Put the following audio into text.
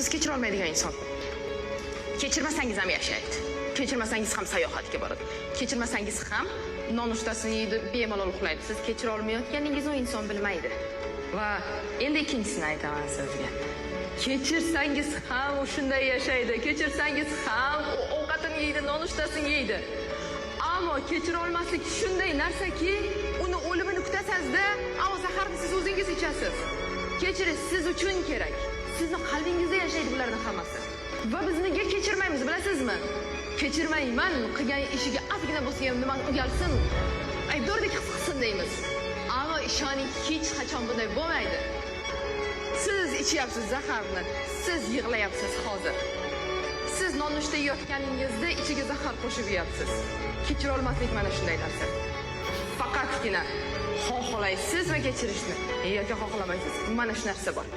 siz kechira olmaydigan inson. Kechirmasangiz ham yashaydi. Kechirmasangiz ham sayohatga boradi. Kechirmasangiz ham nonushtasini yeydi, bemalol uxlaydi. Siz kechira olmayotganingizni u inson bilmaydi. Va endi ikkinchisini aytaman sizga. Kechirsangiz ham u shunday yashaydi. Kechirsangiz ham u ovqatini yeydi, nonushtasini yeydi. Ammo kechira olmaslik shunday narsaki, uni o'limini kutasizda, ammo zaharni siz o'zingiz ichasiz. Kechirish siz uchun kerak. Sizni qalbingizda yashaydi bularning hammasi. Va biz nega kechirmaymiz, bilasizmi? Kechirmayman, qilgan ishiga ozgina bo'lsa ham nimani uyalsin, aybdordek his qilsin deymiz. Ammo ishoning, hech qachon bunday bo'lmaydi. Siz ichyapsiz zaharni, siz yig'layapsiz hozir. Siz nonushta yeyotganingizda ichiga zahar qo'shib yeyapsiz. Kechira olmaslik mana shunday narsa. Faqatgina xohlaysiz va kechirishni yoki xohlamaysiz. Mana shu narsa bor.